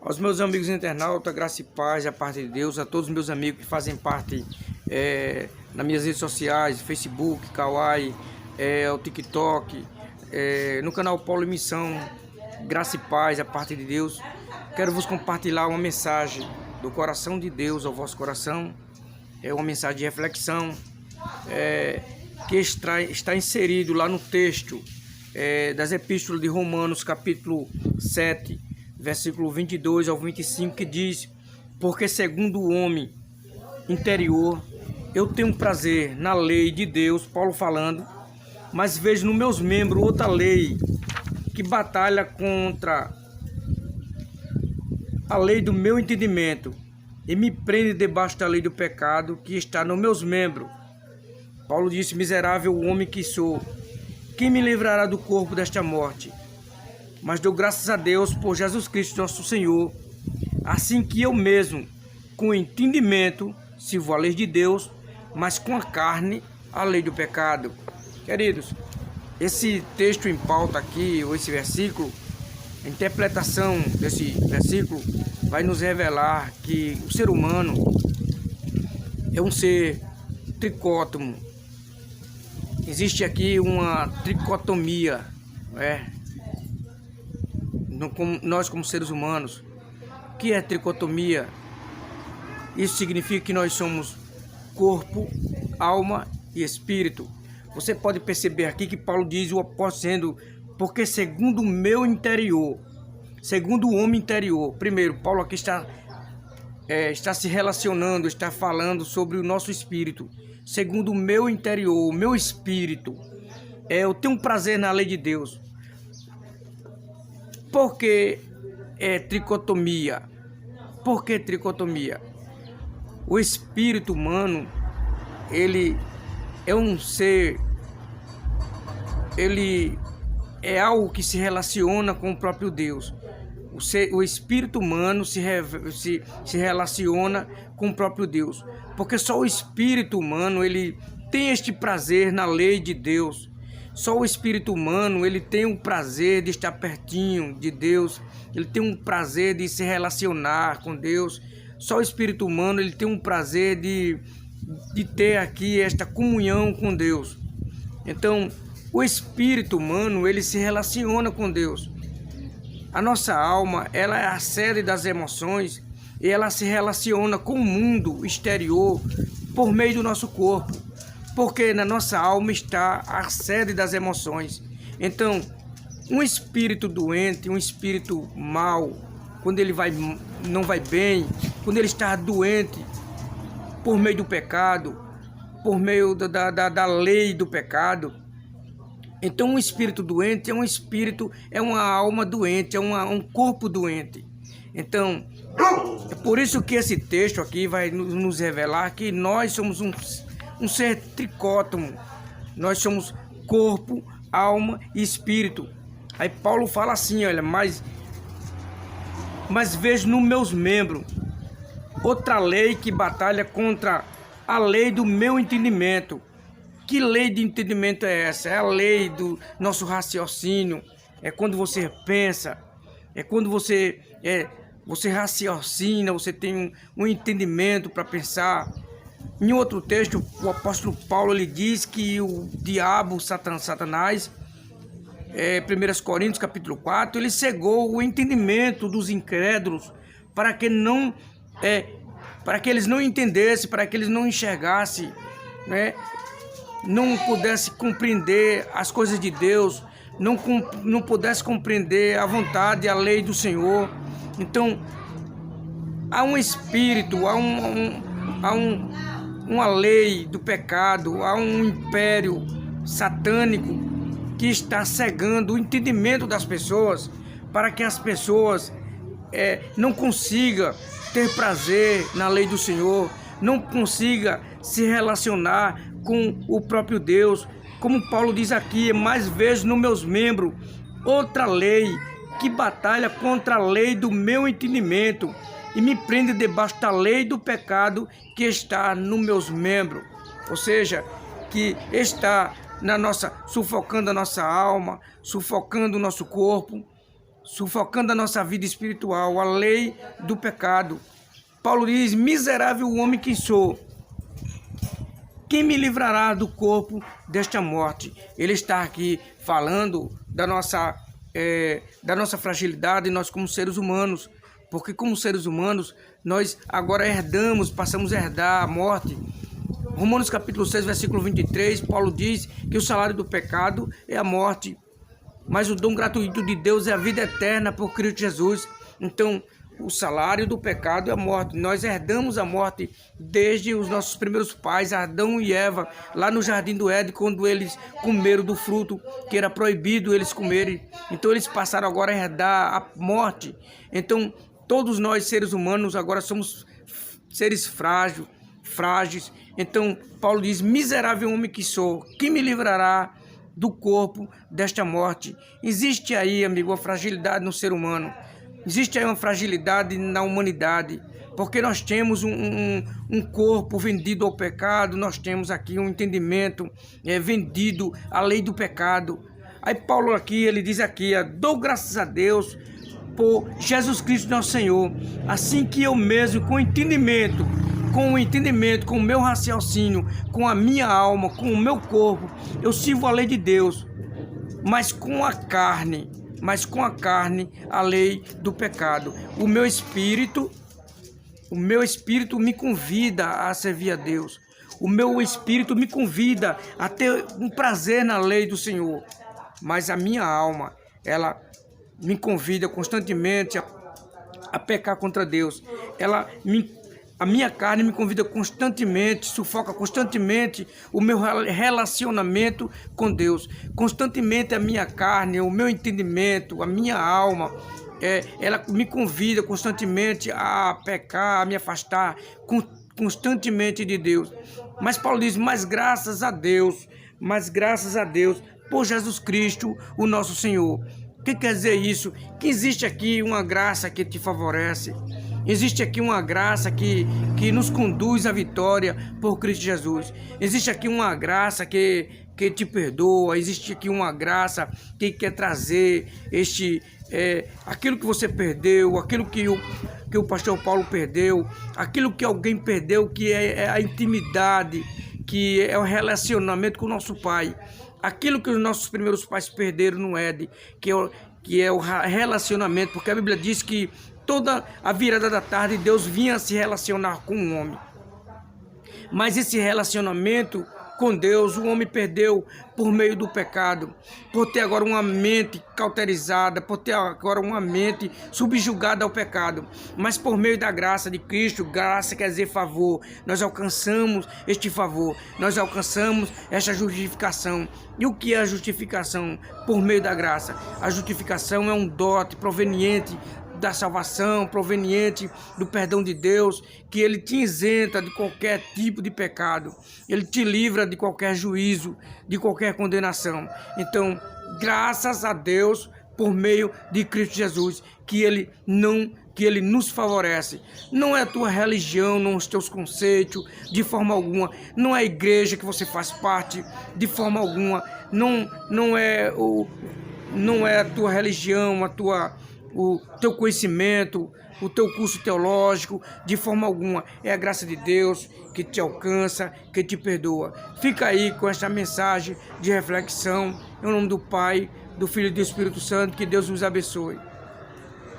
Aos meus amigos internautas, graça e paz da parte de Deus, a todos os meus amigos que fazem parte nas minhas redes sociais, Facebook, Kawaii, o TikTok, no canal Paulo Missão, graça e paz da parte de Deus. Quero vos compartilhar uma mensagem do coração de Deus ao vosso coração, uma mensagem de reflexão, que está inserido lá no texto das Epístolas de Romanos, capítulo 7, versículo 22 ao 25, que diz: porque segundo o homem interior, eu tenho prazer na lei de Deus, Paulo falando, mas vejo nos meus membros outra lei que batalha contra a lei do meu entendimento e me prende debaixo da lei do pecado que está nos meus membros. Paulo disse: miserável homem que sou, quem me livrará do corpo desta morte? Mas dou graças a Deus por Jesus Cristo nosso Senhor, assim que eu mesmo, com entendimento, sirvo a lei de Deus, mas com a carne, a lei do pecado. Queridos, esse texto em pauta aqui, ou esse versículo, a interpretação desse versículo vai nos revelar que o ser humano é um ser tricótomo. Existe aqui uma tricotomia, nós como seres humanos. O que é tricotomia? Isso significa que nós somos corpo, alma e espírito. Você pode perceber aqui que Paulo diz, o apóstolo sendo, porque segundo o meu interior, segundo o homem interior. Primeiro, Paulo aqui está se relacionando, está falando sobre o nosso espírito. Segundo o meu interior, o meu espírito, eu tenho um prazer na lei de Deus. Por que tricotomia? Por que tricotomia? O espírito humano, ele é um ser, ele é algo que se relaciona com o próprio Deus. O espírito humano se relaciona com o próprio Deus, porque só o espírito humano ele tem este prazer na lei de Deus. Só o espírito humano ele tem um prazer de estar pertinho de Deus, ele tem um prazer de se relacionar com Deus. Só o espírito humano ele tem um prazer de ter aqui esta comunhão com Deus. Então, o espírito humano ele se relaciona com Deus. A nossa alma, ela é a sede das emoções e ela se relaciona com o mundo exterior por meio do nosso corpo, porque na nossa alma está a sede das emoções. Então, um espírito doente, um espírito mau, quando ele não vai bem, quando ele está doente por meio do pecado, por meio da lei do pecado, então um espírito doente é uma alma doente, é um corpo doente. Então, é por isso que esse texto aqui vai nos revelar que nós somos um ser tricótomo. Nós somos corpo, alma e espírito. Aí Paulo fala assim, olha, mas vejo nos meus membros outra lei que batalha contra a lei do meu entendimento. Que lei de entendimento é essa? É a lei do nosso raciocínio. É quando você pensa, é quando você raciocina, você tem um entendimento para pensar. Em outro texto, o apóstolo Paulo ele diz que o diabo, Satanás, 1 Coríntios capítulo 4, ele cegou o entendimento dos incrédulos para que eles não entendessem, para que eles não enxergassem, não pudessem compreender as coisas de Deus, não pudessem compreender a vontade e a lei do Senhor. Então, há um espírito, há uma lei do pecado, há um império satânico que está cegando o entendimento das pessoas, para que as pessoas não consigam ter prazer na lei do Senhor, não consigam se relacionar com o próprio Deus. Como Paulo diz aqui, mas vejo nos meus membros outra lei que batalha contra a lei do meu entendimento e me prende debaixo da lei do pecado que está nos meus membros. Ou seja, que está sufocando a nossa alma, sufocando o nosso corpo, sufocando a nossa vida espiritual, a lei do pecado. Paulo diz: miserável homem que sou, quem me livrará do corpo desta morte? Ele está aqui falando da nossa fragilidade, nós como seres humanos, porque como seres humanos, nós agora passamos a herdar a morte. Romanos capítulo 6, versículo 23, Paulo diz que o salário do pecado é a morte, mas o dom gratuito de Deus é a vida eterna por Cristo Jesus. Então, o salário do pecado é a morte. Nós herdamos a morte desde os nossos primeiros pais, Adão e Eva, lá no Jardim do Éden, quando eles comeram do fruto que era proibido eles comerem. Então, eles passaram agora a herdar a morte. Então, todos nós, seres humanos, agora somos seres frágeis. Então, Paulo diz: miserável homem que sou, quem me livrará do corpo desta morte? Existe aí, amigo, uma fragilidade no ser humano. Existe aí uma fragilidade na humanidade, porque nós temos um corpo vendido ao pecado, nós temos aqui um entendimento vendido à lei do pecado. Aí Paulo aqui, ele diz aqui: dou graças a Deus por Jesus Cristo nosso Senhor, assim que eu mesmo, com o entendimento, com o meu raciocínio, com a minha alma, com o meu corpo, eu sirvo a lei de Deus, mas com a carne, a lei do pecado. O meu espírito me convida a servir a Deus. O meu espírito me convida a ter um prazer na lei do Senhor. Mas a minha alma, ela me convida constantemente a pecar contra Deus. A minha carne me convida constantemente, sufoca constantemente o meu relacionamento com Deus. Constantemente a minha carne, o meu entendimento, a minha alma, ela me convida constantemente a pecar, a me afastar constantemente de Deus. Mas Paulo diz: mas graças a Deus por Jesus Cristo, o nosso Senhor. O que quer dizer isso? Que existe aqui uma graça que te favorece. Existe aqui uma graça que nos conduz à vitória por Cristo Jesus. Existe aqui uma graça que te perdoa. Existe aqui uma graça que quer trazer aquilo que você perdeu, aquilo que o pastor Paulo perdeu, aquilo que alguém perdeu, que é a intimidade, que é o relacionamento com o nosso Pai. Aquilo que os nossos primeiros pais perderam no Éden, que é o relacionamento, porque a Bíblia diz que toda a virada da tarde Deus vinha se relacionar com o homem. Mas esse relacionamento com Deus, o homem perdeu por meio do pecado, por ter agora uma mente cauterizada, por ter agora uma mente subjugada ao pecado. Mas por meio da graça de Cristo, graça quer dizer favor, nós alcançamos este favor, nós alcançamos esta justificação. E o que é a justificação? Por meio da graça. A justificação é um dote proveniente da salvação, proveniente do perdão de Deus, que Ele te isenta de qualquer tipo de pecado, Ele te livra de qualquer juízo, de qualquer condenação. Então, graças a Deus, por meio de Cristo Jesus, que Ele nos favorece. Não é a tua religião, não os teus conceitos, de forma alguma. Não é a igreja que você faz parte, de forma alguma. Não é a tua religião, o teu conhecimento, o teu curso teológico, de forma alguma. É a graça de Deus que te alcança, que te perdoa. Fica aí com esta mensagem de reflexão. Em nome do Pai, do Filho e do Espírito Santo. Que Deus nos abençoe.